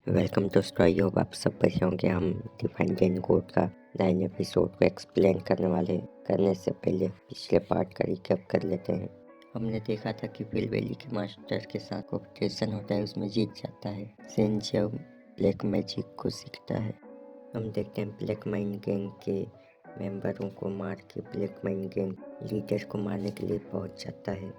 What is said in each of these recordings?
Welcome to story योग। आप सब बचे होंगे। हम डिफाइन गेन कोड का 9 एपिसोड को एक्सप्लेन करने से पहले पिछले पार्ट का रिकैप कर लेते हैं। हमने देखा था कि फिल वैली के मास्टर के साथ कॉम्पिटिशन होता है, उसमें जीत जाता है। सेंजियो ब्लैक मैजिक को सीखता है। हम देखते हैं ब्लैक माइन गैंग के मेंबरों को मार के ब्लैक माइन गैंग लीडर को मारने के लिए पहुंच जाता है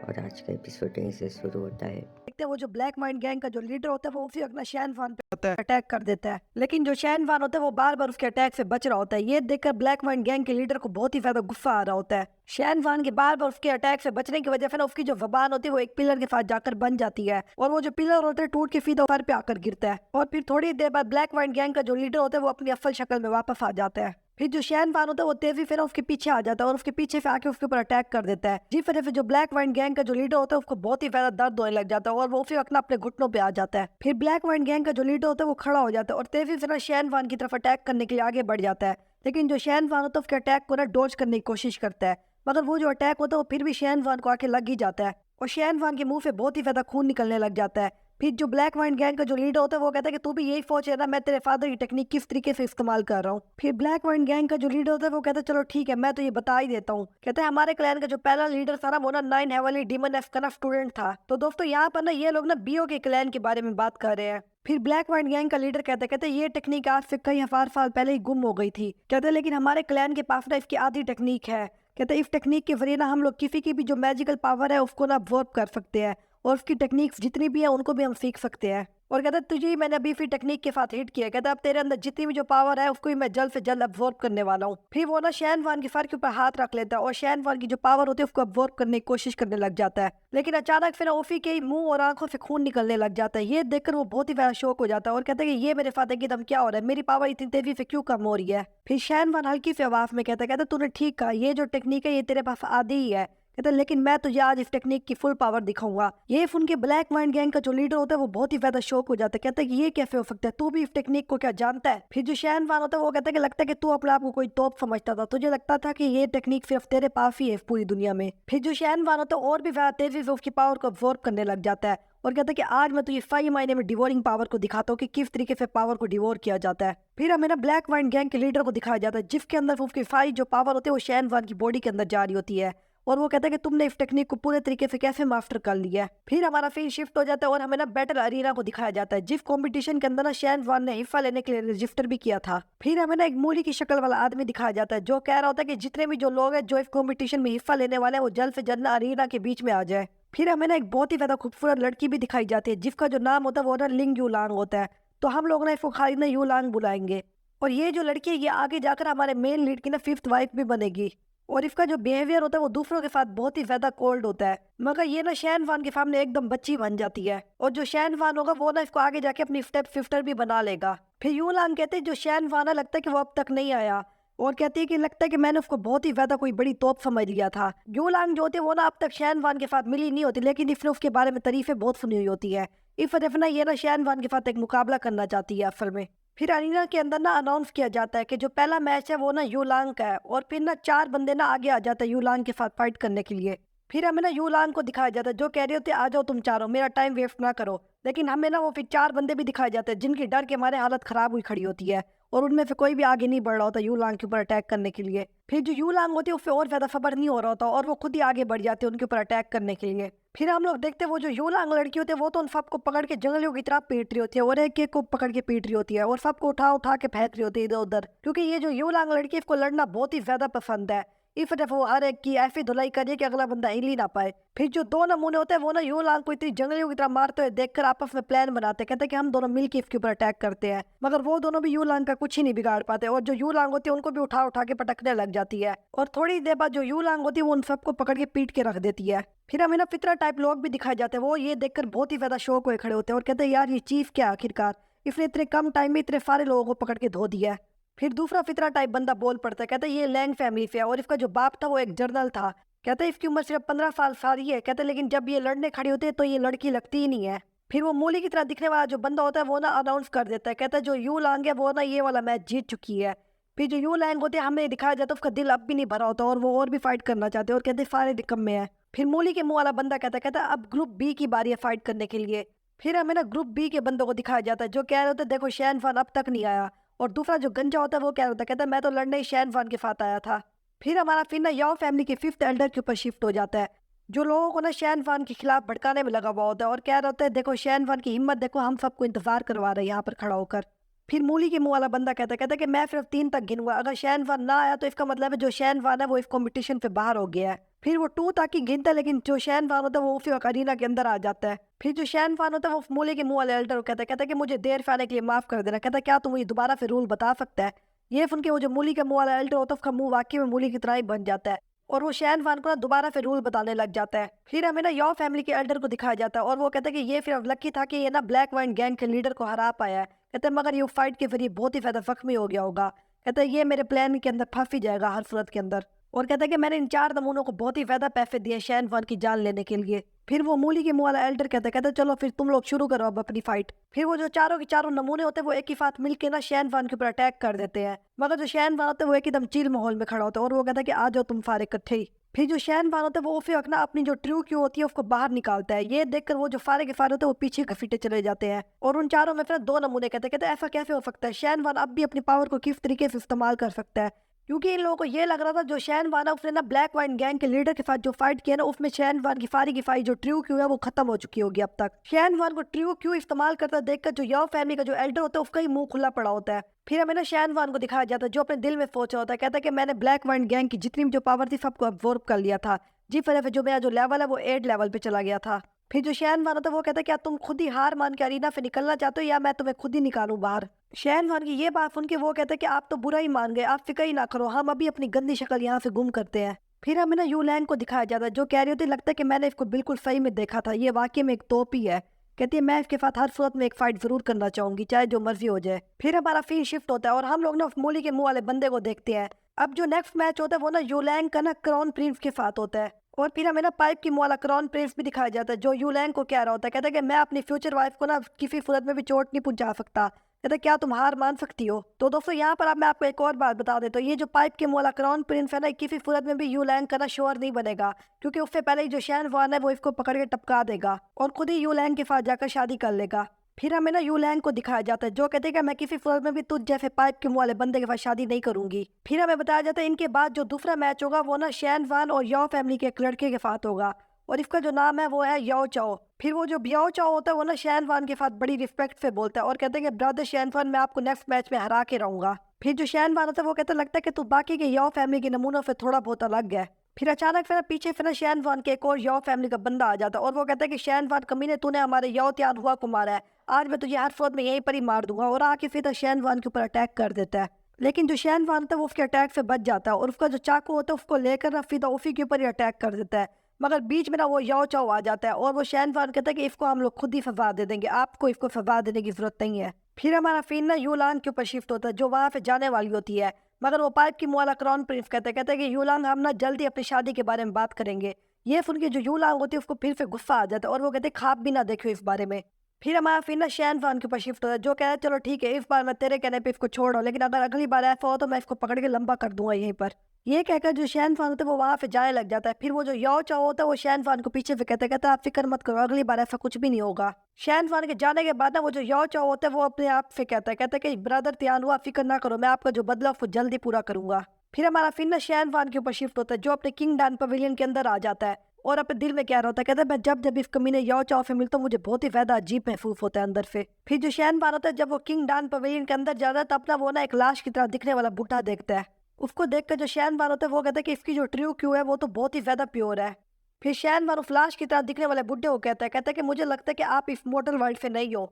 और आज का एपिसोड यहीं से शुरू होता है। देखते हैं वो जो ब्लैक माइंड गैंग का जो लीडर होता है वो उसी वक्त ना शैन वान पे अटैक कर देता है, लेकिन जो शैन वान होता है वो बार बार उसके अटैक से बच रहा होता है। ये देखकर ब्लैक माइंड गैंग के लीडर को बहुत ही ज्यादा गुस्सा आ रहा होता है। शैन वान के बार बार उसके अटैक से बचने की वजह से ना उसकी जो जबान होती है वो एक पिलर के पास जाकर बन जाती है और वो जो पिलर होता है टूट के सीधा सर पे आकर गिरता है। और फिर थोड़ी देर बाद ब्लैक माइंड गैंग का जो लीडर होता है वो अपनी असल शक्ल में वापस आ जाता है। फिर जो शैन वान होता है वो तेजी से ना उसके पीछे आ जाता है और उसके पीछे से आके उसके ऊपर अटैक कर देता है। जिस वजह से जो ब्लैक वाइन गैंग का जो लीडर होता है उसको बहुत ही ज्यादा दर्द होने लग जाता है और वो उसी वक्त अपने घुटनों पे आ जाता है। फिर ब्लैक वाइन गैंग का जो लीडर होता है वो खड़ा हो जाता है और तेजी से ना शैन वान की तरफ अटैक करने के लिए आगे बढ़ जाता है। लेकिन जो शैन वान होता है उसके अटैक को ना डॉज करने की कोशिश करता है, मगर वो जो अटैक होता है वो फिर भी शैन वान को आके लग ही जाता है और शैन वान के मुंह से बहुत ही ज्यादा खून निकलने लग जाता है। फिर जो ब्लैक वाइन गैंग का जो लीडर होता है वो कहता है कि तू भी यही सोच है ना, मैं तेरे फादर की टेक्निक किस तरीके से इस्तेमाल कर रहा हूँ। फिर ब्लैक वाइन गैंग का जो लीडर होता है वो कहता है चलो ठीक है, मैं तो ये बता ही देता हूँ। कहते हैं हमारे क्लैन का जो पहला लीडर था ना वो ना 9 हेवनली डीमन एफ का ना स्टूडेंट था। तो दोस्तों यहाँ पर ना ये लोग ना बीओ के क्लैन के बारे में बात कर रहे हैं। फिर ब्लैक वाइन गैंग का लीडर कहते ये टेक्निक आज से कई हजार साल पहले ही गुम हो गई थी। कहते लेकिन हमारे क्लैन के पास ना इसकी आधी टेक्निक है। कहते इस टेक्निक के जरिए ना हम लोग किसी की भी जो मैजिकल पावर है उसको ना अब्जॉर्ब कर सकते हैं और उसकी टेक्निक्स जितनी भी है उनको भी हम सीख सकते हैं। और कहता है तुझे ही मैंने अभी फिर टेक्निक के साथ हिट किया। कहता अब तेरे अंदर जितनी भी जो पावर है उसको ही मैं जल्द से जल्द अब्जॉर्ब करने वाला हूँ। फिर वो ना शैन वान के सर के ऊपर हाथ रख लेता है और शैन वान की जो पावर होती है उसको अब्जॉर्ब करने की कोशिश करने लग जाता है। लेकिन अचानक फिर ओफी के मुंह और आंखों से खून निकलने लग जाता है। ये देखकर वो बहुत ही ज्यादा शौक हो जाता है और कहता है कि ये मेरे साथ एकदम क्या हो रहा है, मेरी पावर इतनी तेजी से क्यों कम हो रही है। फिर शैन वान हल्की से आवाज में कहता तूने ठीक कहा, ये जो टेक्निक है ये तेरे पास आधी ही है। कहता लेकिन मैं तुझे आज इस टेक्निक की फुल पावर दिखाऊंगा। ये सुन के ब्लैक माइंड गैंग का जो लीडर होता है वो बहुत ही ज्यादा शौक हो जाता है। कहता है कि ये कैसे हो सकता है, तू भी इस टेक्निक को क्या जानता है। फिर जो शैन वान होता है वो कहता है कि लगता है कि तू अपने आप को कोई तोप समझता था, तुझे लगता था कि ये टेक्निक सिर्फ तेरे पास ही है पूरी दुनिया में। फिर जो शैन वान होता है और भी ज्यादा तेजी से उसकी पावर को अब्जॉर्ब करने लग जाता है और कहता है कि आज मैं तुझे 5 महीने में डिवोरिंग पावर को दिखाता हूँ कि किस तरीके से पावर को डिवोर किया जाता है। फिर हमें ना ब्लैक वाइन गैंग के लीडर को दिखाया जाता है जिसके अंदर उसकी 5 जो पावर होती है वो शैन वान की बॉडी के अंदर जा रही होती है और वो कहता है कि तुमने इस टेक्निक को पूरे तरीके से कैसे मास्टर कर लिया है। फिर हमारा फील्ड शिफ्ट हो जाता है और हमें ना बैटल अरीना को दिखाया जाता है जिस कंपटीशन के अंदर ना शैन वान ने हिस्सा लेने के लिए रजिस्टर भी किया था। फिर हमें ना एक मूली की शक्ल वाला आदमी दिखाया जाता है जो कह रहा होता है कि जितने भी जो लोग हैं जो इस कॉम्पिटिशन में हिस्सा लेने वाले हैं वो जल्द से जल्द ना अरीना के बीच में आ जाए। फिर हमें ना एक बहुत ही ज्यादा खूबसूरत लड़की भी दिखाई जाती है जिसका जो नाम होता है वो ना लिंग यूलांग होता है। तो हम लोग ना इसको खाली ना यूलांग बुलाएंगे और ये जो लड़की है ये आगे जाकर हमारे मेन लीड की ना 5th वाइफ भी बनेगी। और इसका जो बिहेवियर होता है वो दूसरों के साथ बहुत ही ज्यादा कोल्ड होता है, मगर ये ना शैन वान के सामने एकदम बच्ची बन जाती है और जो शैन वान होगा वो ना इसको आगे जाके अपनी स्टेप सिस्टर भी बना लेगा। फिर यूलांग कहते हैं जो शैन वान है लगता है कि वो अब तक नहीं आया और कहती है कि लगता है कि मैंने उसको बहुत ही ज्यादा कोई बड़ी तोप समझ लिया था। यूलांग जो होती है वो ना अब तक शैन वान के साथ मिली नहीं होती, लेकिन इसने उसके बारे में तारीफें बहुत सुनी हुई होती है। इस वजह से ना ये ना शैन वान के साथ एक मुकाबला करना चाहती है असल में। फिर अरीना के अंदर ना अनाउंस किया जाता है कि जो पहला मैच है वो ना यूलांग का है और फिर ना 4 बंदे ना आगे आ जाते हैं यूलांग के साथ फाइट करने के लिए। फिर हमें ना यूलांग को दिखाया जाता है जो कह रही होती है आ जाओ तुम चारों, मेरा टाइम वेस्ट ना करो। लेकिन हमें ना वो फिर 4 बंदे भी दिखाए जाते हैं जिनकी डर के हमारे हालत खराब हुई खड़ी होती है और उनमें से कोई भी आगे नहीं बढ़ रहा होता यूलांग के ऊपर अटैक करने के लिए। फिर जो यूलांग होती है उससे और ज्यादा सबर नहीं हो रहा होता और वो खुद ही आगे बढ़ जाते हैं उनके ऊपर अटैक करने के लिए। फिर हम लोग देखते हैं वो जो यूलांग लड़की होती है वो तो उन सबको पकड़ के जंगलियों की तरह पीट रही होती है और एक एक को पकड़ के पीट रही होती है और सबको उठा उठा के फेंक रही होती है इधर उधर, क्योंकि ये जो यूलांग लड़की है इसको लड़ना बहुत ही ज्यादा पसंद है। इस वजह से वो हर एक की ऐसी धुलाई करे कि अगला बंदा हिल ही ना पाए। फिर जो 2 नमूने होते हैं वो ना यूलांग को इतनी जंगलियों की तरह मारते हुए देखकर आपस में प्लान बनाते हैं, कहते हैं कि हम दोनों मिलकर इसके ऊपर अटैक करते हैं, मगर वो दोनों भी यूलांग का कुछ ही नहीं बिगाड़ पाते और जो यूलांग होती है उनको भी उठा उठा के पटकने लग जाती है और थोड़ी देर बाद जो यूलांग होती है वो उन सबको पकड़ के पीट के रख देती है। फिर हमें ना फितरा टाइप लोग भी दिखाए जाते हैं, वो ये देखकर बहुत ही ज्यादा शौक हुए खड़े होते हैं और कहते हैं यार ये चीफ क्या आखिरकार, इसने इतने कम टाइम में इतने सारे लोगों को पकड़ के धो दिया है। फिर दूसरा फितरा टाइप बंदा बोल पड़ता है, कहता है ये लैंग फैमिली से है और इसका जो बाप था वो एक जर्नल था। कहता है इसकी उम्र सिर्फ 15 साल सारी है। कहता है लेकिन जब ये लड़ने खड़ी होती है तो ये लड़की लगती ही नहीं है। फिर वो मूली की तरह दिखने वाला जो बंदा होता है वो ना अनाउंस कर देता है, कहता है जो यू लांग है वो ना ये वाला मैच जीत चुकी है। फिर जो यू लैंग होते हैं हमें दिखाया जाता है उसका दिल अब भी नहीं भरा होता और वो और भी फाइट करना चाहते हैं और कहते हैं सारे निकम्मे हैं। फिर मूली के मुंह वाला बंदा कहता है अब ग्रुप बी की बारी है फाइट करने के लिए। फिर हमें ना ग्रुप बी के बंदों को दिखाया जाता है जो कह रहे होते हैं देखो शैन फान अब तक नहीं आया। और दूसरा जो गंजा होता है वो कह रहा होता है, कहता है मैं तो लड़ने ही शैन फान के साथ आया था। फिर हमारा फिर ना याओ फैमिली के फिफ्थ एल्डर के ऊपर शिफ्ट हो जाता है जो लोगों को ना शैन फान के खिलाफ भड़काने में लगा हुआ होता है और कह रहा होता है देखो शैन फान की हिम्मत देखो, हम सबको इंतजार करवा रहे हैं यहाँ पर खड़ा होकर। फिर मूली के मुंह वाला बंदा कहता है कि मैं सिर्फ 3 तक गिनूंगा, अगर शैन फान ना आया तो इसका मतलब है जो शैन फान है वो इस कंपटीशन पे बाहर हो गया है। फिर वो 2 तक ही गिनता है लेकिन जो शैन फान होता है वो फिर अरीना के अंदर आ जाता है। फिर जो शैन फान होता है वो मूली के मुंह वाले एल्डर को कहता है कि मुझे देर से आने के लिए माफ कर देना। कहता है क्या तुम मुझे दोबारा फिर रूल बता सकता है। ये सुन के वो जो मूली के मुंह वाला एल्डर होता है उसका मुंह वाकई में मूली की तरह ही बन जाता है और वो शैन फान को ना दोबारा फिर रूल बताने लग जाता है। फिर हमें ना यो फैमिली के एल्डर को दिखाया जाता है और वो कहता है कि ये फिर लकी था कि ये ना ब्लैक वाइन गैंग के लीडर को हरा पाया है। कहते हैं मगर ये फाइट के जरिए बहुत ही ज्यादा जख्मी हो गया होगा। कहते हैं ये मेरे प्लान के अंदर फंस ही जाएगा हर सूरत के अंदर। और कहता है कि मैंने इन 4 नमूनों को बहुत ही ज्यादा पैसे दिए शैन फान की जान लेने के लिए। फिर वो मूली के मुंह वाला एल्डर कहता है चलो फिर तुम लोग शुरू करो अब अपनी फाइट। फिर वो जो चारों के चारों नमूने होते हैं वो एक ही साथ मिलके ना शैन फान के ऊपर अटैक कर देते हैं। मगर जो शैन फान होता है वो एकदम चिल माहौल में खड़ा होता है और वो कहता है कि आ जाओ तुम सारे इकट्ठे ही। फिर जो शैन फान होता है वो फिर अपना अपनी जो ट्रू क्यू होती है उसको बाहर निकालता है। ये देखकर वो जो फारे के फारे होते हैं वो पीछे घसीटे चले जाते हैं और उन चारों में फिर 2 नमूने कहते हैं ऐसा कैसे हो सकता है, शैन फान अब भी अपनी पावर को किस तरीके से इस्तेमाल कर सकता है। क्योंकि इन लोगों को ये लग रहा था जो शैन वान है उसने ना ब्लैक वाइन गैंग के लीडर के साथ जो फाइट किया ना उसमें शैन वान की फारी जो ट्रू क्यू है वो खत्म हो चुकी होगी अब तक। शैन वान को ट्रू क्यू इस्तेमाल करता देखकर जो यो फैमिली का जो एल्डर होता है उसका ही मुंह खुला पड़ा होता है। फिर हमें ना शैन वान को दिखाया जाता है जो अपने दिल में सोचा होता है, कहता है कि मैंने ब्लैक वाइन गैंग की जितनी भी जो पावर थी सबको अब्जॉर्ब कर लिया था, जिस वजह से जो मेरा जो लेवल है वो 8 लेवल पे चला गया था। फिर जो शैन वान होता है वो कहता है क्या तुम खुद ही हार मान के अरीना से निकलना चाहते हो या मैं तुम्हें खुद ही निकालूं बाहर। शैन खान की ये बात सुन के वो कहते हैं कि आप तो बुरा ही मान गए, आप फिक्र ही ना करो, हम अभी अपनी गंदी शक्ल यहाँ से गुम करते हैं। फिर हमें ना यू लैंग को दिखाया जाता है जो कह रही होती है लगता है कि मैंने इसको बिल्कुल सही में देखा था, ये वाकई में एक तोप ही है। कहती है मैं इसके साथ हर सूरत में एक फाइट जरूर करना चाहूंगी चाहे जो मर्जी हो जाए। फिर हमारा फील शिफ्ट होता है और हम लोग ना उस मूली के मुंह वाले बंदे को देखते हैं। अब जो नेक्स्ट मैच होता है वो ना यू लैंग का ना क्राउन प्रिंस के साथ होता है और फिर हमें ना पाइप की मुंह वाला क्राउन प्रिंस भी दिखाया जाता है जो यू लैंग को कह रहा होता है, कहता है कि मैं अपनी फ्यूचर वाइफ को ना किसी सूरत में भी चोट नहीं पहुंचा सकता। कहता क्या तुम हार मान सकती हो। तो दोस्तों यहाँ पर अब मैं आपको एक और बात बता देता हूँ, ये जो पाइप के मुंह वाला क्राउन प्रिंस है ना किसी सूरत में भी यू लैंग का ना श्योर नहीं बनेगा क्योंकि उससे पहले ही जो शैन वान है वो इसको पकड़ के टपका देगा और खुद ही यू लैंग के साथ जाकर शादी कर लेगा। फिर हमें ना यू लैंग को दिखाया जाता है जो कहते हैं कि मैं किसी सूरत में भी तुझ जैसे पाइप के मुंह वाले बंदे के साथ शादी नहीं करूंगी। फिर हमें बताया जाता है इनके बाद जो दूसरा मैच होगा वो ना शैन वान और यो फैमिली के एक लड़के के साथ होगा और इसका जो नाम है वो है यो चाओ। फिर वो जो ब्याओ चाओ होता है वो ना शैन वान के साथ बड़ी रिस्पेक्ट से बोलता है और कहते हैं कि ब्रदर शैन वान मैं आपको नेक्स्ट मैच में हरा के रहूंगा। फिर जो शैन वान होता है वो कहता लगता है कि तू बाकी के यो फैमिली के नमूनों से थोड़ा बहुत अलग है। फिर अचानक फिर पीछे फिर शैन वान के एक और यो फैमिली का बंदा आ जाता है और वो कहता है कि शैन वान कमीने तूने हमारे यो त्यार हुआ को मारा है, आज मैं तुझे हर फौज में यहीं पर ही मार दूंगा और आके फिर शैन वान के ऊपर अटैक कर देता है। लेकिन जो शैन वान होता है वो उसके अटैक से बच जाता है और उसका जो चाकू होता है उसको लेकर फिर उसी के ऊपर ही अटैक कर देता है। मगर बीच में ना वो यो चाओ आ जाता है और वो शैन वान कहता है कि इसको हम लोग खुद ही सजा दे देंगे, आपको इसको सजा देने की जरूरत नहीं है। फिर हमारा फिर ना यूलान के ऊपर शिफ्ट होता है जो वहां पे जाने वाली होती है मगर वो पाइप की मुंह वाला क्राउन प्रिंस कहता है कि यूलान हम ना जल्दी अपनी शादी के बारे में बात करेंगे। ये सुन के जो यूलान होती है उसको फिर से गुस्सा आ जाता है और वो कहते खाप भी ना देखो इस बारे में। फिर हमारा फिर ना शैन वान के ऊपर शिफ्ट होता है जो कह रहा है चलो ठीक है इस बार मैं तेरे कहने पे इसको छोड़ लेकिन अगर अगली बार ऐसा हो तो मैं इसको पकड़ के लंबा कर दूंगा यहीं पर। ये कहकर जो शैन फान होता है वो वहां पे जाने लग जाता है। फिर वो जो यो चाओ होता है वो शैन फान को पीछे से कहता है आप फिक्र मत करो अगली बार ऐसा कुछ भी नहीं होगा। शैन फान के जाने के बाद ना वो जो यो चाओ होता है वो अपने आप से कहता है कि ब्रदर त्यान हुआ फिक्र ना करो, मैं आपका जो बदला उसको जल्दी पूरा करूंगा। फिर हमारा फिर ना शैन फान के ऊपर शिफ्ट होता है जो अपने किंग डैन पवेलियन के अंदर आ जाता है और अपने दिल में कह रहा होता है, कहता है मैं जब इस कमीने यो चाओ से मिलता हूँ मुझे बहुत ही ज्यादा अजीब महसूस होता है अंदर से। फिर जो शैन फान होता है जब वो किंग डैन पवेलियन के अंदर जा रहा है तो अपना वो ना एक लाश की तरह दिखने वाला बूढ़ा देखता है। उसको देखकर जो शैन वान होता है वो कहता है कि इसकी जो ट्रू क्यू है वो तो बहुत ही ज्यादा प्योर है। फिर शैन वान फ्लाश की तरह दिखने वाले बुढ़े को कहता है कि मुझे लगता है कि आप इस मोटल वर्ल्ड से नहीं हो।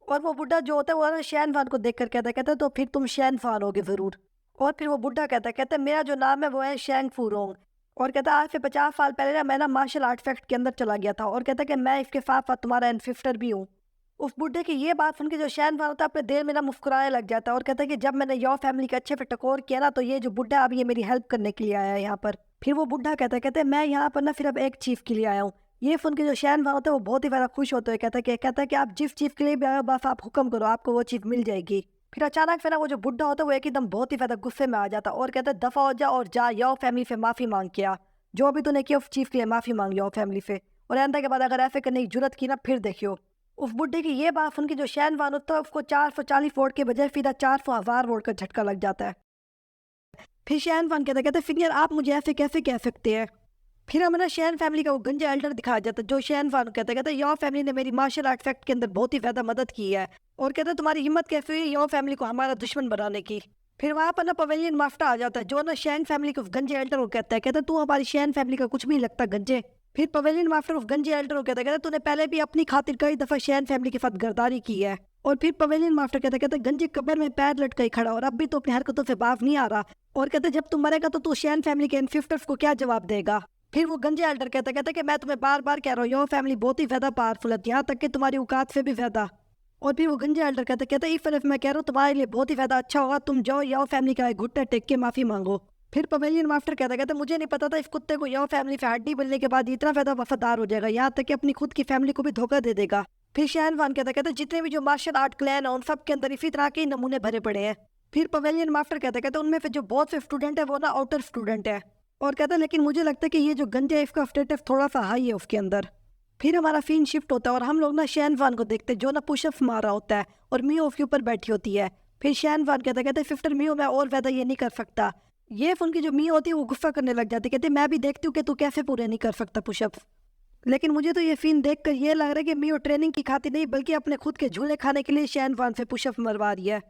और वो बुढ़ा जो होता है वो ना शैन वान को देखकर कहता है तो फिर तुम शैन फान होगे जरूर। और फिर वो बुढ़ा कहता है मेरा जो नाम है वो है शैंग फूरोंग। और कहता है आज से 50 साल पहले ना मैं ना मार्शल आर्ट फैक्ट के अंदर चला गया था और कहता है कि मैं इसके साथ साथ तुम्हारा एनसिस्टर भी हूँ। उस बुढ़े की ये बात सुन के जो शैन फान होता है अपने दिल में ना मुस्कुराने लग जाता है और कहता है कि जब मैंने यो फैमिली के अच्छे पे टकोर किया ना तो ये जो बुढ़ा अब ये मेरी हेल्प करने के लिए आया है यहाँ पर। फिर वो बुढ़ा कहता है मैं यहाँ पर ना फिर अब एक चीफ के लिए आया हूँ। ये सुन के जो शैन फान होता है वो बहुत ही ज्यादा खुश होते हुए कहता है कि आप जिस चीफ के लिए भी आए हो बस आप हुक्म करो आपको वो चीफ मिल जाएगी। फिर अचानक फिर वो जो बुढ़ा होता है वो एकदम बहुत ही ज्यादा गुस्से में आ जाता है और कहता है दफा हो जा और जा यो फैमिली से माफी मांग किया, जो भी तूने किया चीफ के लिए माफी मांग लिया फैमिली से और आंदा के बाद अगर ऐसे करने की जरूरत की ना फिर देखियो। उस बुड्ढे की ये बात सुन के जो शैनवान होता है उसको 440 वोल्ट के बजाय सीधा 400,000 वोल्ट का झटका लग जाता है। फिर शैनवान कहते फिर यार आप मुझे ऐसे कैसे कह सकते हैं। फिर हमें ना शैन फैमिली का वो गंजा एल्डर दिखाया जाता है जो शैनवान कहते योर फैमिली ने मेरी मार्शल आर्ट फैक्ट के अंदर बहुत ही ज़्यादा मदद की है और कहते तुम्हारी हिम्मत कैसे हुई योर फैमिली को हमारा दुश्मन बनाने की। फिर वहाँ पर ना पवेलियन मास्टर आ जाता है जो ना शैन फैमिली को गंजे एल्डर को कहता है तू हमारी शैन फैमिली का कुछ भी नहीं लगता गंजे। फिर पवेलियन मास्टर ऑफ गंजे एल्डर को कहता तूने पहले भी अपनी खातिर कई दफा शैन फैमिली के साथ गद्दारी की है। और फिर पवेलियन मास्टर कहता गंजे कब्र में पैर लटका ही खड़ा और अब भी तो अपनी हरकतों से बाज नहीं आ रहा और कहते जब तू मरेगा तो तू शैन फैमिली के एनफिफ्टर्स को क्या जवाब देगा। फिर वो गंजे एल्डर कहता कि मैं तुम्हें बार बार कह रहा हूँ योर फैमिली बहुत ही ज्यादा पावरफुल है यहाँ तक कि तुम्हारी औकात से भी ज्यादा। और फिर वो गंजे एल्डर कहता इस तरफ मैं कह रहा हूँ तुम्हारे लिए बहुत ही ज्यादा अच्छा होगा तुम जाओ योर फैमिली का घुट्टा टेक के माफी मांगो। फिर पवेलियन मास्टर कहता मुझे नहीं पता था इस कुत्ते को योर फैमिली से हड्डी मिलने के बाद इतना ज्यादा वफादार हो जाएगा यहाँ तक कि अपनी खुद की फैमिली को भी धोखा दे देगा। फिर शैनवान कहता जितने भी जो मार्शल आर्ट क्लैन है उन सब के अंदर इसी तरह के नमूने भरे पड़े हैं। फिर पवेलियन मास्टर कहता उनमें से जो बहुत से स्टूडेंट है वो ना आउटर स्टूडेंट है और कहता लेकिन मुझे लगता है कि ये जो गंजा है इसका स्टेटस थोड़ा सा हाई है उसके अंदर। फिर हमारा सीन शिफ्ट होता है और हम लोग ना शैनवान को देखते हैं जो ना पुशअप मार रहा होता है और मियो उसके ऊपर बैठी होती है। फिर शैनवान कहता सिस्टर मियो मैं और ज्यादा ये नहीं कर सकता। ये उनकी जो मियो होती है वो गुस्सा करने लग जाती कहती मैं भी देखती हूँ कि तू कैसे पूरे नहीं कर सकता पुशअप। लेकिन मुझे तो ये सीन देखकर ये लग रहा है कि मियो ट्रेनिंग की खातिर नहीं बल्कि अपने खुद के झूले खाने के लिए शैनवान से पुशअप मरवा रही है।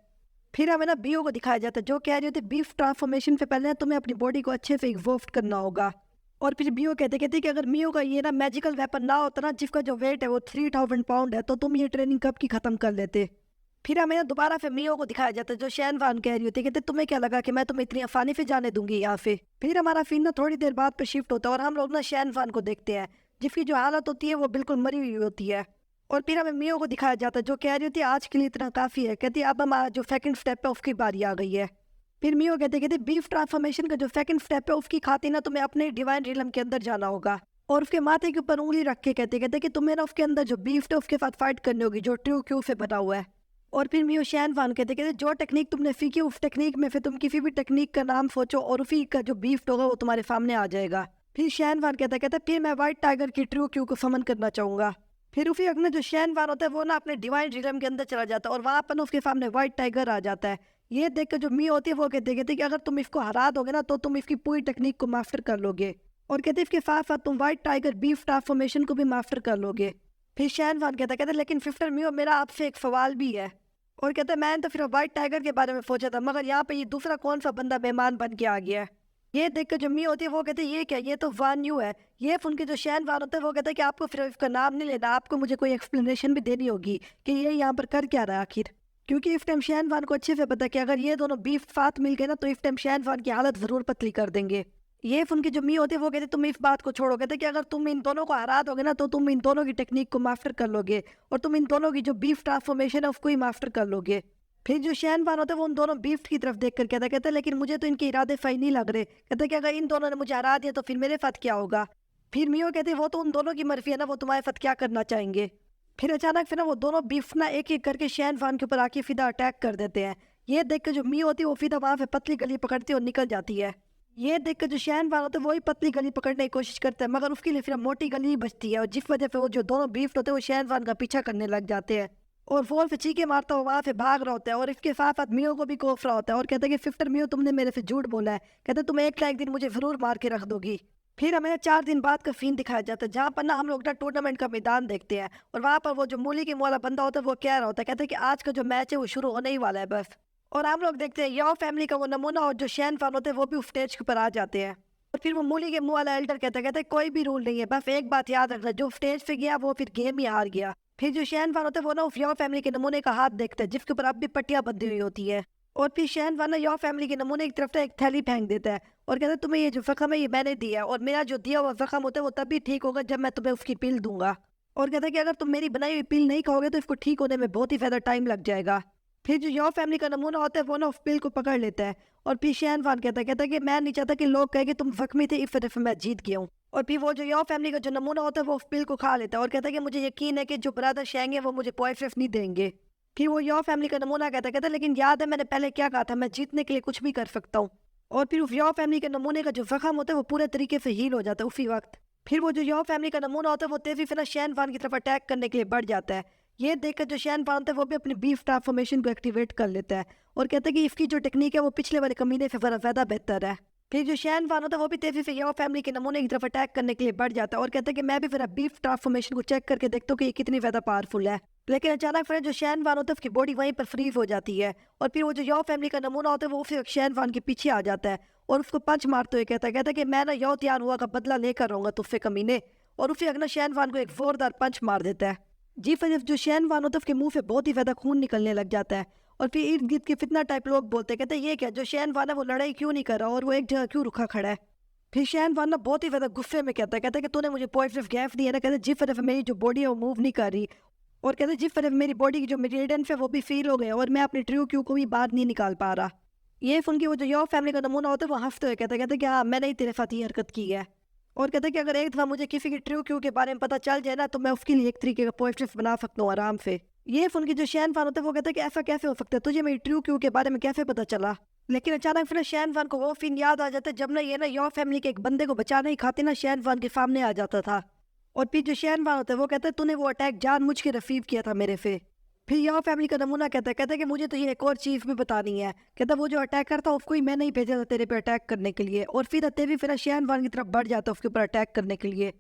फिर हमें ना बियो को दिखाया जाता है जो कह रही होती बीफ ट्रांसफॉर्मेशन से पहले तुम्हें अपनी बॉडी को अच्छे से इवॉल्व करना होगा। और फिर बियो कहते कि अगर मियो का ये ना मैजिकल वेपन ना होता ना जिसका जो वेट है वो 3000 पाउंड है तो तुम ये ट्रेनिंग कब की खत्म कर लेते। फिर हमें ना दोबारा फिर मियो को दिखाया जाता है जो शैनवान कह रही होती है कहते तुम्हें क्या लगा कि मैं तुम्हें इतनी आसानी से जाने दूंगी यहाँ से। फिर हमारा फिर ना थोड़ी देर बाद पे शिफ्ट होता है और हम लोग ना शैनवान को देखते हैं जिसकी जो हालत होती है वो बिल्कुल मरी हुई होती है। और फिर हमें मियो को दिखाया जाता है जो कह रही होती है आज के लिए इतना काफ़ी है कहती अब हमारा जो सेकंड स्टेप है उसकी बारी आ गई है। फिर मियो कहते बीफ ट्रांसफॉर्मेशन का जो सेकंड स्टेप है उसकी खातिर ना तुम्हें अपने डिवाइन रिलम के अंदर जाना होगा और उसके माथे के ऊपर उंगली रख के कहते कि तुम्हें ना उसके अंदर जो बीफ है उसके साथ फाइट करनी होगी जो ट्रू क्यू से बना हुआ है। और फिर मियो शैनवान कहते जो टेक्निक तुमने सीखी उस टेक्निक में फिर तुम किसी भी टेक्निक का नाम सोचो और उसी का जो बीफ होगा वो तुम्हारे सामने आ जाएगा। फिर शैनवान कहता फिर मैं व्हाइट टाइगर की ट्रू क्यू को समन करना चाहूंगा। फिर उसी वक्त में जो शैनवान होता है वो ना अपने डिवाइन रिलम के अंदर चला जाता है और वहाँ पर उसके सामने व्हाइट टाइगर आ जाता है। ये देखकर जो मियो होती है वो कहते कि अगर तुम इसको हरा दोगे ना तो तुम इसकी पूरी टेक्निक को मास्टर कर लोगे और कहते इसके साथ साथ तुम व्हाइट टाइगर बीफ ट्रांसफॉर्मेशन को भी मास्टर कर लोगे। फिर शैनवान कहता लेकिन सिस्टर मियो मेरा आपसे एक सवाल भी है और कहता मैंने तो फिर व्हाइट टाइगर के बारे में सोचा था मगर यहाँ पे ये दूसरा कौन सा बंदा मेहमान बन के आ गया है। ये देखकर जो मियो होती है वो कहते ये क्या ये तो वान यू है। ये उनके जो शैनवान होते हैं वो कहते हैं कि आपको फिर इसका नाम नहीं लेना आपको मुझे कोई एक्सप्लेनेशन भी देनी होगी कि ये यहाँ पर कर क्या रहा है आखिर क्योंकि इस टाइम शैनवान को अच्छे से पता है कि अगर ये दोनों बीफ साथ मिल गए ना तो इस टाइम शैनवान की हालत जरूर पतली कर देंगे। ये उनकी जो मियो होती है वो कहते तुम इस बात को छोड़ो कहते कि अगर तुम इन दोनों को हरा दोगे ना तो तुम इन दोनों की टेक्निक को मास्टर कर लोगे और तुम इन दोनों की जो बीफ ट्रांसफॉर्मेशन है उसको ही मास्टर कर लोगे। फिर जो शैनवान होता है वो उन दोनों बीफ की तरफ देख कर कहता लेकिन मुझे तो इनके इरादे सही नहीं लग रहे कहता कि अगर इन दोनों ने मुझे हरा दिया तो फिर मेरे साथ क्या होगा। फिर मियो कहते वो तो उन दोनों की मर्जी है ना वो तुम्हारे साथ क्या करना चाहेंगे। फिर अचानक फिर ना वो दोनों बीफ ना एक एक करके शैनवान के ऊपर आके फिदा अटैक कर देते हैं। ये देख कर जो मियो होती है वो फिदा वहाँ से पतली गली पकड़ती है और निकल जाती है। ये देख कर जो शैनवान होता है वही पतली गली पकड़ने की कोशिश करता है मगर उसके लिए फिर मोटी गली ही बचती है और जिस वजह से वो जो दोनों बीफ होते हैं वो शैनवान का पीछा करने लग जाते हैं और वॉल पे चीखे मारता हुआ वहाँ से भाग रहा होता है और इसके साथ साथ मियो को भी कोफ रहा होता है और कहता है कि सिस्टर मियो तुमने मेरे से झूठ बोला है कहते तुम एक ना एक दिन मुझे जरूर मार के रख दोगी। फिर हमें 4 दिन बाद का सीन दिखाया जाता है जहाँ पर ना हम लोग ना टूर्नामेंट का मैदान देखते हैं और वहाँ पर वो जो मूली की वाला बंदा होता है वो कह रहा होता है कहते हैं कि आज का जो मैच है वो शुरू होने ही वाला है बस। और हम लोग देखते हैं योर फैमिली का वो नमूना और जो शैनवान होते हैं वो भी उस स्टेज के ऊपर आ जाते हैं और फिर वो मूली के मुँह वाला एल्डर कहता है कोई भी रूल नहीं है बस एक बात याद रखना जो स्टेज पे गया वो फिर गेम ही हार गया। फिर जो शैनवान होता है वो ना योर फैमिली के नमूने का हाथ देखता है जिसके ऊपर अब भी पट्टियां बंधी हुई होती है और फिर शैनवान ना योर फैमिली के नमूने की तरफ से एक थैली फेंक देता है और कहता है तुम्हें ये जो जख्म है ये मैंने दिया है और मेरा जो दिया हुआ जख्म होता है वो तभी ठीक होगा जब मैं तुम्हें उसकी पिल दूंगा और कहता है कि अगर तुम मेरी बनाई हुई पिल नहीं खाओगे तो इसको ठीक होने में बहुत ही ज्यादा टाइम लग जाएगा। फिर जो योर फैमिली का नमूना होता है वो ना उस पिल को पकड़ लेता है और फिर शैनवान कहता है कि मैं नहीं चाहता कि लोग कहे कि तुम जख्मी थे इस वजह से मैं जीत गया हूँ। और फिर वो जो योर फैमिली का जो नमूना होता है वो उस पिल को खा लेता है और कहता है कि मुझे यकीन है कि जो ब्रदर शेंगे वो मुझे पॉइंट नहीं देंगे। फिर वो योर फैमिली का नमूना कहता है लेकिन याद है मैंने पहले क्या कहा था मैं जीतने के लिए कुछ भी कर सकता हूँ। और फिर उस योर फैमिली के नमूने का जो जख्म होता है वो पूरे तरीके से हील हो जाता है उसी वक्त। फिर वो जो योर फैमिली का नमूना होता है वो तेजी से ना शैनवान की तरफ अटैक करने के लिए बढ़ जाता है। ये देखकर जो शैन वान होता है वो भी अपनी बीफ ट्रांसफॉर्मेशन को एक्टिवेट कर लेता है और कहता है कि इसकी जो टेक्निक है वो पिछले वाले कमीने से ज़्यादा बेहतर है। फिर जो शैन वान होता है वो भी तेजी से यो फैमिली के नमूने की तरफ अटैक करने के लिए बढ़ जाता है और कहता है कि मैं भी फिर बीफ ट्रांसफॉर्मेशन को चेक करके देखता हूँ कि ये कितनी ज़्यादा पावरफुल है। लेकिन अचानक फिर जो शैन वान होता है उसकी बॉडी वहीं पर फ्रीज हो जाती है और फिर वो जो यो फैमिली का नमूना होता है वो फिर शैन वान के पीछे आ जाता है और उसको पंच मारते हुए कहता है कि मैं ना यो त्यान हुआ का बदला लेकर रहूंगा तुझसे कमीने, और उसे अगला शैन वान को एक जोरदार पंच मार देता है। जी फिर जो शैन वान होता है उसके मुंह से बहुत ही ज्यादा खून निकलने लग जाता है और फिर इर्द गिर्द के फितना टाइप लोग बोलते हैं, कहते हैं ये क्या, जो शैन वान है वो लड़ाई क्यों नहीं कर रहा और वो एक जगह क्यों रुका खड़ा है। फिर शैन वान ना बहुत ही ज्यादा गुस्से में कहता है कि तूने मुझे पॉइजनस गैस दिया ना, कहते जिस तरफ मेरी जो बॉडी है वो मूव नहीं कर रही और कहते जिस तरफ मेरी बॉडी की जो मेरिडियन है वो भी फील हो गया और मैं अपनी ट्रू क्यू को भी बाहर नहीं निकाल पा रहा। ये सुन के वो जो यो फैमिली का नमूना होता है वो हंसते हुए कहते कि हाँ मैंने ही तेरे साथ ये हरकत की है और कहते कि अगर एक दफा मुझे किसी की ट्रू क्यू के बारे में पता चल जाए ना तो मैं उसके लिए एक तरीके का पॉइजनस बना सकता हूँ आराम से। ये सुन के जो शैन वान होता है वो कहता है कि ऐसा कैसे हो सकता है, तुझे मेरी ट्रू क्यू के बारे में कैसे पता चला। लेकिन अचानक फिर शैन वान को वो सीन याद आ जाता है जब ना ये ना यो फैमिली के एक बंदे को बचाने ही खाते ना शैन वान के सामने आ जाता था और फिर जो शैन वान होता है वो कहता है तूने वो अटैक जानबूझ के रिसीव किया था मेरे से। फिर यो फैमिली का नमूना कहता है कि मुझे तो ये एक और चीज़ भी बतानी है, कहता वो जो अटैकर था उसको ही मैंने ही भेजा था तेरे पे अटैक करने के लिए और फिर तेरी फिर शैन वान की तरफ बढ़ जाता है उसके ऊपर अटैक करने के लिए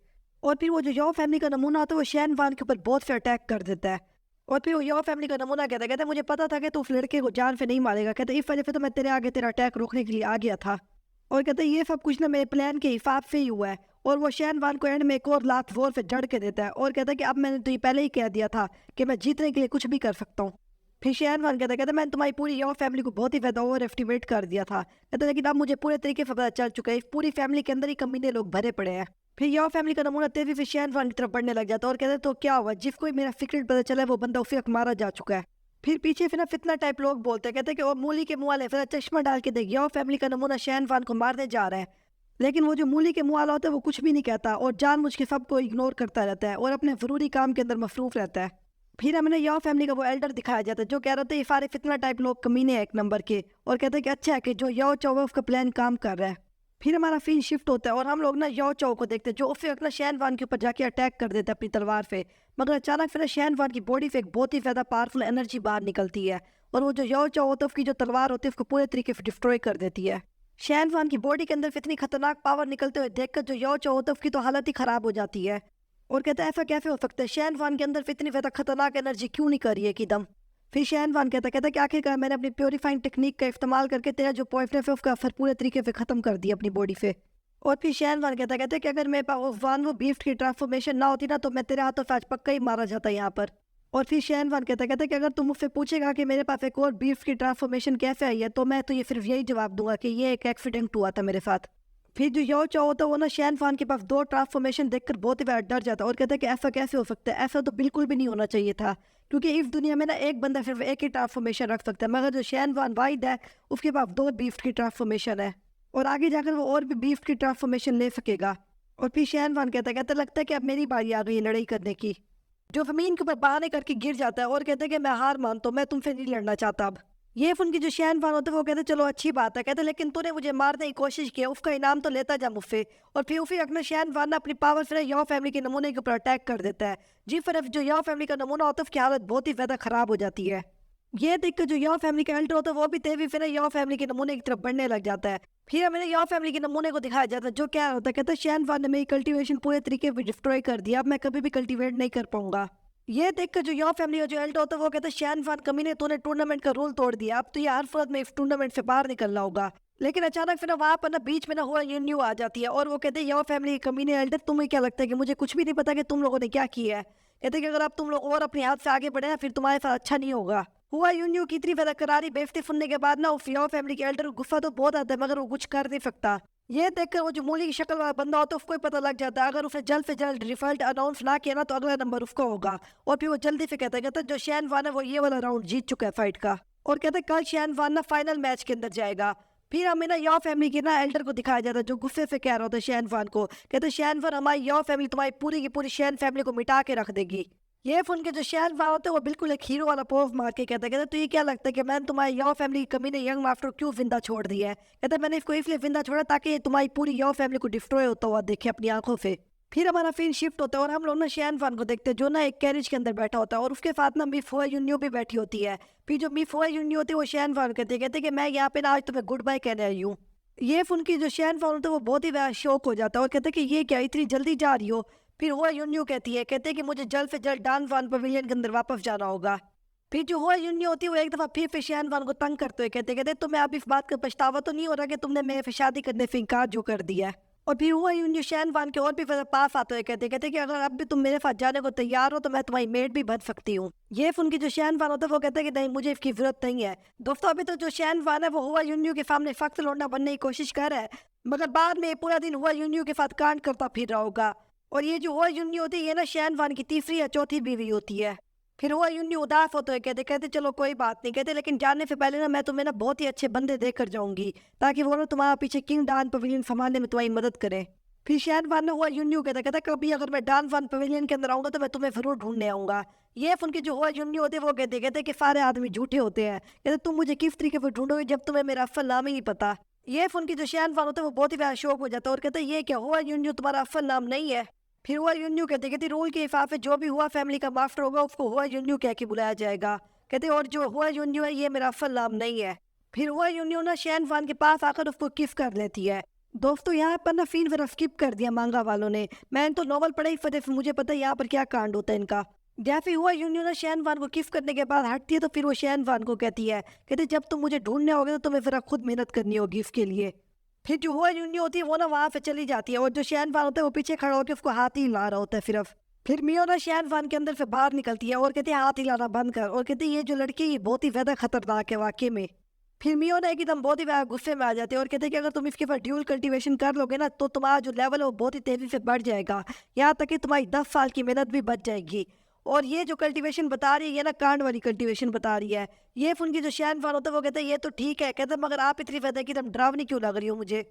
और फिर वो जो यो फैमिली का नमूना होता है वो शैन वान के ऊपर बहुत से अटैक कर देता है और फिर वो यो फैमिली का नमूना कहता है मुझे पता था कि तू उस लड़के को जान से नहीं मारेगा, कहता इस वजह से तो मैं तेरे आगे तेरा अटैक रोकने के लिए आ गया था और कहते ये सब कुछ ना मेरे प्लान के हिसाब से ही हुआ है। और वो शैन वान को एंड में एक और लात जोर से जड़ के देता है और कहता है कि अब मैंने तो ये पहले ही कह दिया था कि मैं जीतने के लिए कुछ भी कर सकता हूँ। फिर शैन वान कहता मैंने तुम्हारी पूरी यो फैमिली को बहुत ही ज़्यादा ओवर एस्टिमेट कर दिया था, कहता लेकिन अब मुझे पूरे तरीके से पता चल चुका है इस पूरी फैमिली के अंदर ही कमीने लोग भरे पड़े हैं। फिर यो फैमिली का नमूना तेजी से शैन वान की तरफ बढ़ने लग जाता है और कहते तो क्या हुआ, जिसको मेरा सीक्रेट पता चला है वो बंदा उसे मारा जा चुका है। फिर पीछे फिर ना फितना टाइप लोग बोलते हैं, कहते हैं कि वो मूली के मुँह वाले फिर चश्मा डाल के देख यो फैमिली का नमूना शैन वान को मारने जा रहा है, लेकिन वो जो मूली के मुँह वाला होता है वो कुछ भी नहीं कहता और जानबूझ के सबको इग्नोर करता रहता है और अपने जरूरी काम के अंदर मसरूफ रहता है। फिर हमें यो फैमिली का वो एल्डर दिखाया जाता है जो कह रहा था ये सारे फितना टाइप लोग कमीने हैं एक नंबर के और कहते हैं कि अच्छा है कि जो यो चौ है उसका प्लान काम कर रहा है। फिर हमारा सीन शिफ्ट होता है और हम लोग ना यो चौ को देखते हैं जो उसे अपना शैन वान के ऊपर जाके अटैक कर देता है अपनी तलवार से, मगर अचानक फिर शैन वान की बॉडी से एक बहुत ही ज़्यादा पावरफुल एनर्जी बाहर निकलती है और वो जो यो चौ होता है उसकी जो तलवार होती है उसको पूरे तरीके से डिस्ट्रॉय कर देती है। शैन वान की बॉडी के अंदर से इतनी खतरनाक पावर निकलते हुए देखकर जो यो चौ होता है उसकी तो हालत ही खराब हो जाती है और कहता है ऐसा कैसे हो सकता है, शैन वान के अंदर इतनी ज़्यादा खतरनाक एनर्जी क्यों नहीं कर रही है एकदम। फिर शैन वान कहता कि आखिरकार मैंने अपनी प्योरीफाइंग टेक्निक का इस्तेमाल करके तेरा जो पॉइजनस है उसका असर पूरे तरीके से खत्म कर दिया अपनी बॉडी से। और फिर शैन वान कहता कि अगर मेरे पास वान वो बीफ की ट्रांसफॉर्मेशन ना होती ना तो मैं तेरे हाथों से आज पक्का ही मारा जाता यहाँ पर। और फिर शैन वान कहता कि अगर तुम मुझसे पूछेगा कि मेरे पास एक और बीफ की ट्रांसफॉर्मेशन कैसे आई है तो मैं तो ये सिर्फ यही जवाब दूंगा कि ये एक एक्सीडेंट हुआ था मेरे साथ। फिर जो यो चौ होता है वो ना शैन वान के पास 2 ट्रांसफॉर्मेशन देखकर बहुत ही ज्यादा डर जाता है और कहता है कि ऐसा कैसे हो सकता है, ऐसा तो बिल्कुल भी नहीं होना चाहिए था क्योंकि इस दुनिया में ना एक बंदा सिर्फ एक ही ट्रांसफॉर्मेशन रख सकता है, मगर जो शैन वान वाहिद है उसके पास 2 बीफ की ट्रांसफॉर्मेशन है और आगे जाकर वो और भी बीफ की ट्रांसफॉर्मेशन ले सकेगा। और फिर शैन वान कहता लगता है कि अब मेरी बारी आ गई है लड़ाई करने की। जो जमीन के ऊपर बहाने करके गिर जाता है और कहता है कि मैं हार मानता हूँ, मैं तुमसे नहीं लड़ना चाहता अब। ये सुन के जो शैन वान होता है वो कहते चलो अच्छी बात है, कहते लेकिन तूने मुझे मारने की कोशिश की उसका इनाम तो लेता जा मुझसे। और फिर उसी अपना शैन वान ना अपनी पावर से यो फैमिली के नमूने के ऊपर अटैक कर देता है। जी फिर जो यो फैमिली का नमूना होता है उसकी हालत बहुत ही ज्यादा खराब हो जाती है। ये देखकर जो यो फैमिली का एल्डर होता है वो भी तेजी से यो फैमिली के नमूने की तरफ बढ़ने लग जाता है। फिर हमें यो फैमिली के नमूने को दिखाया जाता है जो क्या होता है, कहता है शैन वान ने मेरी कल्टीवेशन पूरे तरीके से डिस्ट्रॉय कर दिया, अब मैं कभी भी कल्टीवेट नहीं कर पाऊंगा। ये देखकर जो यो फैमिली का जो एल्डर होता है वो कहता है शैन वान कमीने तूने टूर्नामेंट का रूल तोड़ दिया, अब तो ये हर फर्द में इस टूर्नामेंट से बाहर निकलना होगा। लेकिन अचानक फिर वहां पर ना बीच में ना हुआ न्यू आ जाती है और वो कहते हैं यो फैमिली के कमीने एल्डर तुम्हें क्या लगता है कि मुझे कुछ भी नहीं पता कि तुम लोगों ने क्या किया है, कहते कि अगर आप तुम लोग और अपने हाथ से आगे बढ़े ना फिर तुम्हारे साथ अच्छा नहीं होगा। हुआ यूनियो की इतनी ज्यादा करारी बेइज्जती सुनने के बाद ना उस यो फैमिली के एल्डर को गुस्सा तो बहुत आता है मगर वो कुछ कर नहीं सकता। ये देखकर वो जो मूली की शक्ल वाला बंदा होता है उसको ही पता लग जाता है अगर उसने जल्द से जल्द रिजल्ट अनाउंस ना किया ना तो अगला नंबर उसका होगा। और फिर वो जल्दी से कहता है जो शैन वान है वो ये वाला राउंड जीत चुका है फाइट का और कहते हैं कल शैन वान ना फाइनल मैच के अंदर जाएगा। फिर हमें ना यो फैमिली के ना एल्डर को दिखाया जाता है जो गुस्से से कह रहा होता है शैन वान को, कहते शैन वान हमारी यो फैमिली तुम्हारी पूरी की पूरी शैन फैमिली को मिटा के रख देगी। ये सुन के जो शैन वान होता है वो बिल्कुल एक हीरो वाला पोज मार के कहता तो ये क्या लगता है कि मैंने तुम्हारी यो फैमिली की कमी ने यंग मास्टर क्यों जिंदा छोड़ दिया है, कहता मैंने इसको इसलिए जिंदा छोड़ा ताकि तुम्हारी पूरी यो फैमिली को डिस्ट्रॉय होता हुआ देखे अपनी आंखों से। फिर हमारा फिर शिफ्ट होता है और हम लोग ना शैन फान को देखते हैं जो ना एक कैरेज के अंदर बैठा होता है और उसके साथ ना मिस हुआ यूनियो भी बैठी होती है। फिर जो मिस हुआ यूनियो होती है वो शैन फान कहते हैं कि मैं यहाँ पे ना आज तुम्हें गुड बाय कहने आई हूँ। ये सुन के जो शैन फान होता है वो बहुत ही ज़्यादा शौक हो जाता है और कहते हैं कि ये क्या इतनी जल्दी जा रही हो। फिर हुआ यूनियो कहते हैं कि मुझे जल्द से जल्द डान फान पवेलियन के अंदर वापस जाना होगा। फिर जो हुआ यूनियो होती है वो एक दफ़ा फिर शैन फान को तंग करते हुए कहते तुम्हें अब इस बात का पछतावा तो नहीं हो रहा कि तुमने मेरे से शादी करने से इनकार जो कर दिया है। और फिर हुआ यूनियो शैन फान के और भी फिर पास आते हुए कहते कि अगर अब भी तुम मेरे साथ जाने को तैयार हो तो मैं तुम्हारी मेड भी बन सकती हूँ। ये सुन के जो शैन फान होता है वो कहते हैं कि नहीं मुझे इसकी जरूरत नहीं है। दोस्तों अभी तो जो शैन फान है वो हुआ यूनियो के सामने सख्त लौंडा बनने की कोशिश कर रहा है, मगर बाद में पूरा दिन हुआ यूनियो के साथ कांड करता फिर रहा होगा। और ये जो हुआ यूनियो होती है ये ना शैन फान की तीसरी या चौथी बीवी होती है। फिर हुआ यूनियो उदास होते हुए कहते चलो कोई बात नहीं, कहते लेकिन जाने से पहले ना मैं तुम्हें ना बहुत ही अच्छे बंदे देकर जाऊंगी ताकि वो ना तुम्हारा पीछे किंग डान पवेलियन संभालने में तुम्हारी मदद करे। फिर शैन फान ने हुआ यूनियो कहता कभी अगर मैं डान फान पवेलियन के अंदर आऊंगा तो मैं तुम्हें जरूर ढूंढने आऊंगा। ये सुन के जो हुआ यूनियो होते हैं वो कहते कि सारे आदमी झूठे होते हैं, कहते तुम मुझे किस तरीके से ढूंढोगे जब तुम्हें मेरा असल नाम ही नहीं पता। ये सुन के जो शैन फान होता है वो बहुत ही ज्यादा शौक हो जाता है और कहते ये क्या हुआ यूनियो तुम्हारा असल नाम नहीं है। फिर हुआ यूनियो कहते रूल के हिसाब से जो भी हुआ फैमिली का मास्टर होगा उसको हुआ यूनियो कह के बुलाया जाएगा। कहते और जो हुआ यूनियो है ये मेरा असल नाम नहीं है। फिर हुआ यूनियो ना शैन फान के पास आकर उसको किस कर लेती है। दोस्तों यहाँ पर ना सीन फिर स्किप कर दिया मांगा वालों ने, मैंने तो नॉवल पढ़ा ही फिर मुझे पता है यहाँ पर क्या कांड होता है इनका। जैसे हुआ यूनियो ना शैन फान को किस करने के बाद हटती है तो फिर वो शैन फान को कहते जब तुम मुझे ढूंढने होगे तो तुम्हें फिर खुद मेहनत करनी होगी इसके लिए। फिर जो हुआ यूनियो होती है वो ना वहाँ से चली जाती है और जो शैन फान होता है वो पीछे खड़ा होकर उसको हाथ ही ला रहा होता है सिर्फ। फिर मियो ना शैन फान के अंदर से बाहर निकलती है और कहती है हाथ हिलाना बंद कर, और कहती है ये जो लड़की ये बहुत ही ज्यादा खतरनाक है वाकई में। फिर मियो ना एकदम बहुत ही ज्यादा गुस्से में आ जाते हैं और कहते हैं कि अगर तुम इसके ऊपर ड्यूल कल्टीवेशन कर लोगे ना तो तुम्हारा जो लेवल है वो बहुत ही तेजी से बढ़ जाएगा, यहाँ तक कि तुम्हारी 10 साल की मेहनत भी बच जाएगी। और ये जो कल्टीवेशन बता रही है ये ना कांड वाली कल्टीवेशन बता रही है। ये सुन के जो शैन फान होता है वो कहते हैं ये तो ठीक है, कहते मगर आप इतनी ज्यादा एकदम डरावनी क्यों लग रही हो मुझे।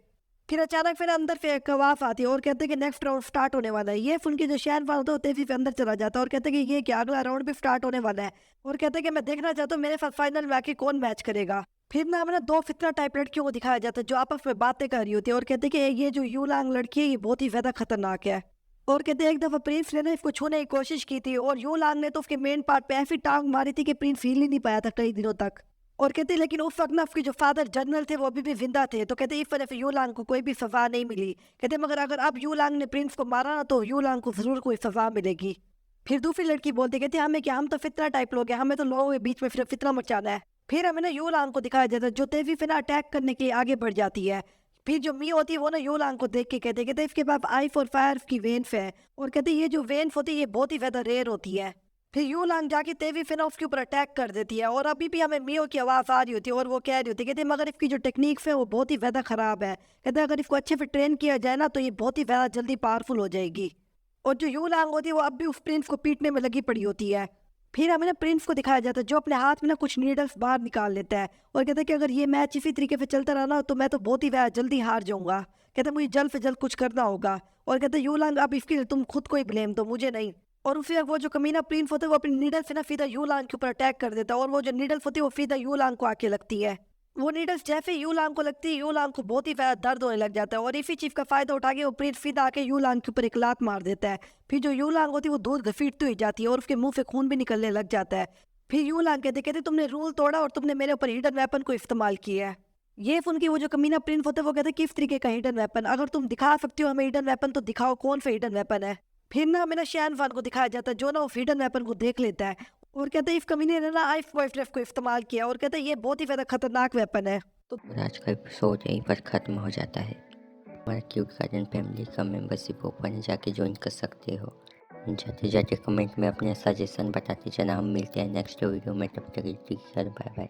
फिर अचानक फिर अंदर से एक आवाज आती है और कहते हैं कि नेक्स्ट राउंड स्टार्ट होने वाला है। ये सुन के जो शैन फान होता है वो तेजी से अंदर चला जाता है और कहते हैं कि ये क्या अगला राउंड भी स्टार्ट होने वाला है, और कहते हैं कि मैं देखना चाहता हूँ मेरे साथ फाइनल में आके कौन मैच करेगा। फिर ना हमें दो फितना टाइप लड़कियों को दिखाया जाता है जो आपस में बातें कर रही होती है और कहते हैं कि ये जो यूलांग लड़की है ये बहुत ही ज्यादा खतरनाक है। और कहते हैं एक दफा प्रिंस ने ना इसको छूने की कोशिश की थी और यूलांग ने तो उसके मेन पार्ट पे ऐसी टांग मारी थी कि प्रिंस हिल ही नहीं पाया था कई दिनों तक। और कहते लेकिन उस वक्त ना उसके जो फादर जनरल थे वो अभी भी जिंदा थे, तो कहते इस वजह से यूलांग को कोई भी सजा नहीं मिली। कहते मगर अगर अब यूलांग ने प्रिंस को मारा ना तो यूलांग को जरूर कोई सजा मिलेगी। फिर दूसरी लड़की बोलती कहती हमें क्या, हम तो फितना टाइप लोग हैं, हमें तो लोगों के बीच में फिर फितना मचाना है। फिर हमें ना यूलांग को दिखाया जाता है जो तेजी से ना अटैक करने के लिए आगे बढ़ जाती है। फिर जो मी होती है वो ना यूलांग को देख के कहते इसके पास आई फॉर फायर की वेन्स है, और कहते ये जो वेन्स होती है ये बहुत ही ज्यादा रेयर होती है। फिर यूलांग जाके तेवी फिना उसके ऊपर अटैक कर देती है और अभी भी हमें मियो की आवाज़ आ रही होती है और वो कह रही होती है कहते मगर इसकी जो टेक्निक्स है वो बहुत ही ज़्यादा ख़राब है, कहते अगर इसको अच्छे से ट्रेन किया जाए ना तो ये बहुत ही ज़्यादा जल्दी पावरफुल हो जाएगी। और जो यूलांग होती है वो अब भी उस प्रिंस को पीटने में लगी पड़ी होती है। फिर हमें ना प्रिंस को दिखाया जाता है जो अपने हाथ में ना कुछ नीडल्स बाहर निकाल लेता है और कहता है कि अगर ये मैच इसी तरीके से चलता रहा ना तो मैं तो बहुत ही ज़्यादा जल्दी हार जाऊंगा, कहते मुझे जल्द से जल्द कुछ करना होगा। और कहते यूलांग अब इसके लिए तुम खुद को ही ब्लेम दो, मुझे नहीं। और उसी वक्त वो जो कमीना प्रिंस होता है वो अपनी नीडल से ना सीधा यूलांग के ऊपर अटैक कर देता है और वो जो नीडल्स होती है वो सीधा यूलांग को आके लगती है। वो नीडल्स जैसे यूलांग को लगती है यूलांग को बहुत ही ज्यादा दर्द होने लग जाता है और इसी चीज का फायदा उठा के वो प्रिंस सीधा आके यूलांग के ऊपर एक लात मार देता है। फिर जो यूलांग होती है वो दूध घसीटती हुई जाती है और उसके मुंह से खून भी निकलने लग जाता है। फिर यूलांग कहते तुमने रूल तोड़ा और तुमने मेरे ऊपर हिडन वेपन को इस्तेमाल किया है। ये सुन के वो जो कमीना प्रिंस होता है वो कहते किस तरीके का हिडन वेपन, अगर तुम दिखा सकते हो हमें हिडन वेपन तो दिखाओ कौन सा हिडन वेपन है। फिर ना हमें ना शैन फान को दिखाया जाता है जो ना वो हिडन वेपन को देख लेता है और कहते हैं इस कमीने ने ना आइस बॉयफ्रेंड को इस्तेमाल किया और कहते हैं ये बहुत ही ज्यादा खतरनाक वेपन है। तो और आज का एपिसोड यहीं पर ख़त्म हो जाता है। हमारा क्यूट गार्डन फैमिली का मेंबरशिप ओपन जाके ज्वाइन कर सकते हो। जाते जाते कमेंट में अपने सजेशन बताते चला। हम मिलते हैं नेक्स्ट वीडियो में, तब तक बाय बाय।